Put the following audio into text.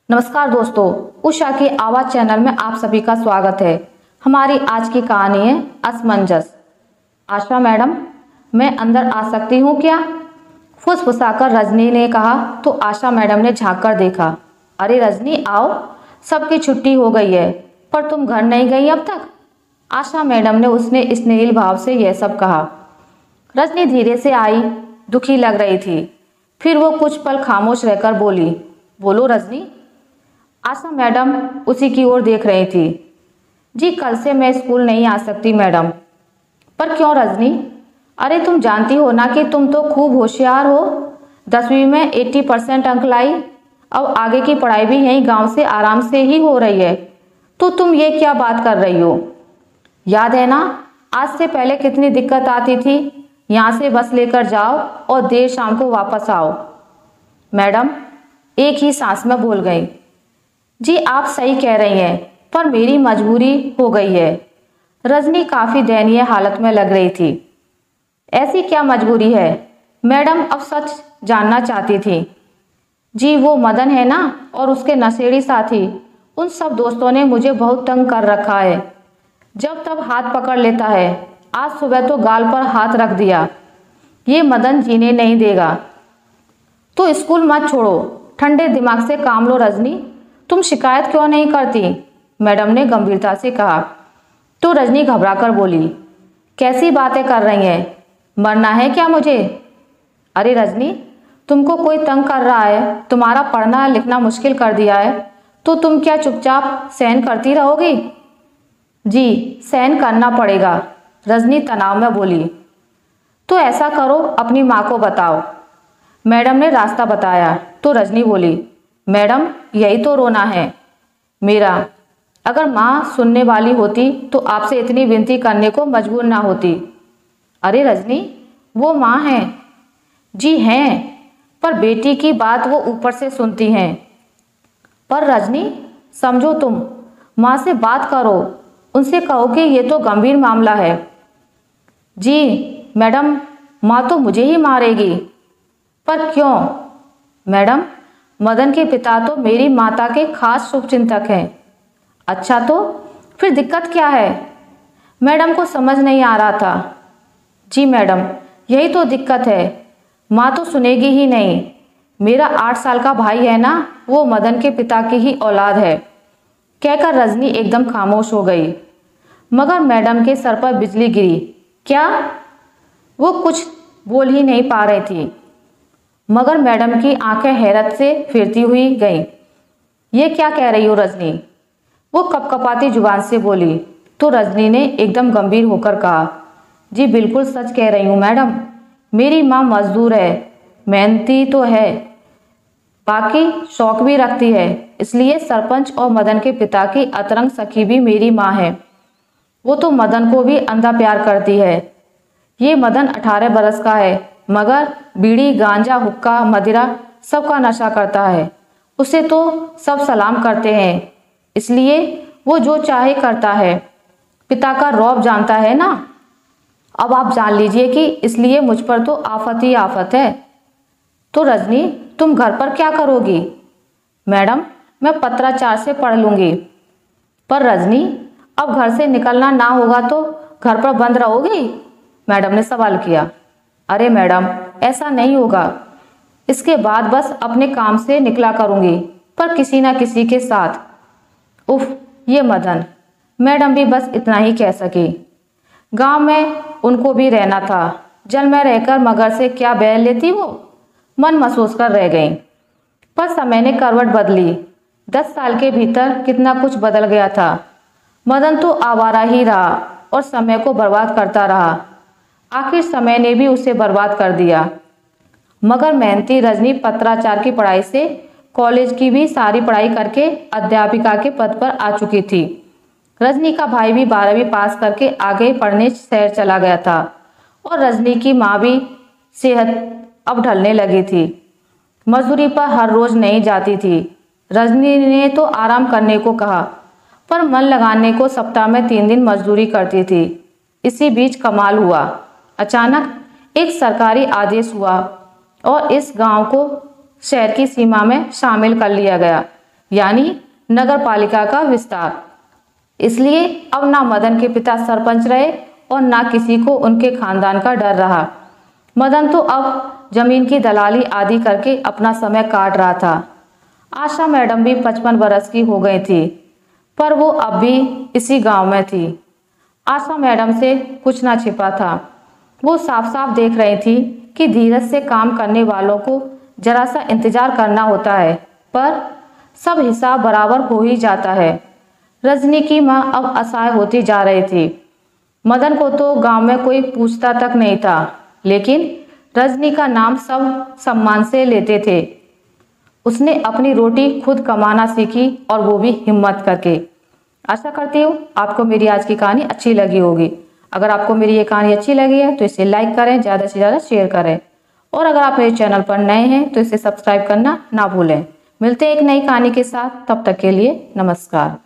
नमस्कार दोस्तों, उषा की आवाज चैनल में आप सभी का स्वागत है। हमारी आज की कहानी है असमंजस। आशा मैडम, मैं अंदर आ सकती हूँ क्या? फुसफुसाकर रजनी ने कहा तो आशा मैडम ने झांक कर देखा। अरे रजनी, आओ, सबकी छुट्टी हो गई है, पर तुम घर नहीं गई अब तक? आशा मैडम ने उसने स्नेहिल भाव से यह सब कहा। रजनी धीरे से आई, दुखी लग रही थी। फिर वो कुछ पल खामोश रहकर बोली, बोलो रजनी। आशा मैडम उसी की ओर देख रही थी। जी कल से मैं स्कूल नहीं आ सकती मैडम। पर क्यों रजनी? अरे तुम जानती हो ना कि तुम तो खूब होशियार हो। 10वीं में 80% अंक लाई। अब आगे की पढ़ाई भी यहीं गांव से आराम से ही हो रही है, तो तुम ये क्या बात कर रही हो? याद है ना, आज से पहले कितनी दिक्कत आती थी। यहाँ से बस लेकर जाओ और देर शाम को वापस आओ। मैडम एक ही सांस में बोल गई। जी आप सही कह रही हैं, पर मेरी मजबूरी हो गई है। रजनी काफी दयनीय हालत में लग रही थी। ऐसी क्या मजबूरी है? मैडम अब सच जानना चाहती थी। जी वो मदन है ना, और उसके नशेड़ी साथी, उन सब दोस्तों ने मुझे बहुत तंग कर रखा है। जब तब हाथ पकड़ लेता है। आज सुबह तो गाल पर हाथ रख दिया। ये मदन जीने नहीं देगा। तो स्कूल मत छोड़ो, ठंडे दिमाग से काम लो रजनी। तुम शिकायत क्यों नहीं करती? मैडम ने गंभीरता से कहा। तो रजनी घबराकर बोली, कैसी बातें कर रही हैं? मरना है क्या मुझे? अरे रजनी, तुमको कोई तंग कर रहा है, तुम्हारा पढ़ना लिखना मुश्किल कर दिया है, तो तुम क्या चुपचाप सहन करती रहोगी? जी सहन करना पड़ेगा, रजनी तनाव में बोली। तो ऐसा करो, अपनी माँ को बताओ। मैडम ने रास्ता बताया तो रजनी बोली, मैडम यही तो रोना है मेरा। अगर माँ सुनने वाली होती तो आपसे इतनी विनती करने को मजबूर ना होती। अरे रजनी, वो माँ हैं। जी हैं, पर बेटी की बात वो ऊपर से सुनती हैं। पर रजनी समझो, तुम माँ से बात करो, उनसे कहो कि ये तो गंभीर मामला है। जी मैडम, माँ तो मुझे ही मारेगी। पर क्यों? मैडम मदन के पिता तो मेरी माता के खास शुभचिंतक हैं। अच्छा, तो फिर दिक्कत क्या है? मैडम को समझ नहीं आ रहा था। जी मैडम, यही तो दिक्कत है, माँ तो सुनेगी ही नहीं। मेरा 8 साल का भाई है ना, वो मदन के पिता की ही औलाद है। कहकर रजनी एकदम खामोश हो गई। मगर मैडम के सर पर बिजली गिरी। क्या? वो कुछ बोल ही नहीं पा रही थी, मगर मैडम की आंखें हैरत से फिरती हुई गईं। ये क्या कह रही हो रजनी? वो कपकपाती जुबान से बोली। तो रजनी ने एकदम गंभीर होकर कहा, जी बिल्कुल सच कह रही हूँ मैडम। मेरी माँ मजदूर है, मेहनती तो है, बाकी शौक भी रखती है। इसलिए सरपंच और मदन के पिता की अतरंग सखी भी मेरी माँ है। वो तो मदन को भी अंधा प्यार करती है। ये मदन 18 बरस का है, मगर बीड़ी गांजा हुक्का मदिरा सबका नशा करता है। उसे तो सब सलाम करते हैं, इसलिए वो जो चाहे करता है। पिता का रौब जानता है ना। अब आप जान लीजिए कि इसलिए मुझ पर तो आफत ही आफत है। तो रजनी तुम घर पर क्या करोगी? मैडम मैं पत्राचार से पढ़ लूंगी। पर रजनी अब घर से निकलना ना होगा तो घर पर बंद रहोगी? मैडम ने सवाल किया। अरे मैडम ऐसा नहीं होगा, इसके बाद बस अपने काम से निकला करूंगी, पर किसी ना किसी के साथ। उफ, ये मदन। मैडम भी बस इतना ही कह सकी। गांव में उनको भी रहना था, जल में रहकर मगर से क्या बैल लेती वो, मन महसूस कर रह गई। पर समय ने करवट बदली। 10 साल के भीतर कितना कुछ बदल गया था। मदन तो आवारा ही रहा और समय को बर्बाद करता रहा। आखिर समय ने भी उसे बर्बाद कर दिया। मगर मेहनती रजनी पत्राचार की पढ़ाई से कॉलेज की भी सारी पढ़ाई करके अध्यापिका के पद पर आ चुकी थी। रजनी का भाई भी 12वीं पास करके आगे पढ़ने शहर चला गया था, और रजनी की माँ भी सेहत अब ढलने लगी थी। मजदूरी पर हर रोज नहीं जाती थी। रजनी ने तो आराम करने को कहा, पर मन लगाने को सप्ताह में 3 दिन मजदूरी करती थी। इसी बीच कमाल हुआ। अचानक एक सरकारी आदेश हुआ और इस गांव को शहर की सीमा में शामिल कर लिया गया। यानी नगर पालिका का विस्तार। इसलिए अब ना मदन के पिता सरपंच रहे और ना किसी को उनके खानदान का डर रहा। मदन तो अब जमीन की दलाली आदि करके अपना समय काट रहा था। आशा मैडम भी 55 बरस की हो गई थी, पर वो अब भी इसी गांव में थी। आशा मैडम से कुछ ना छिपा था। वो साफ साफ देख रही थी कि धीरज से काम करने वालों को जरा सा इंतजार करना होता है, पर सब हिसाब बराबर हो ही जाता है। रजनी की माँ अब असहाय होती जा रही थी। मदन को तो गांव में कोई पूछता तक नहीं था, लेकिन रजनी का नाम सब सम्मान से लेते थे। उसने अपनी रोटी खुद कमाना सीखी, और वो भी हिम्मत करके। आशा करती हूँ आपको मेरी आज की कहानी अच्छी लगी होगी। अगर आपको मेरी ये कहानी अच्छी लगी है तो इसे लाइक करें, ज़्यादा से ज़्यादा शेयर करें, और अगर आप मेरे चैनल पर नए हैं तो इसे सब्सक्राइब करना ना भूलें। मिलते हैं एक नई कहानी के साथ, तब तक के लिए नमस्कार।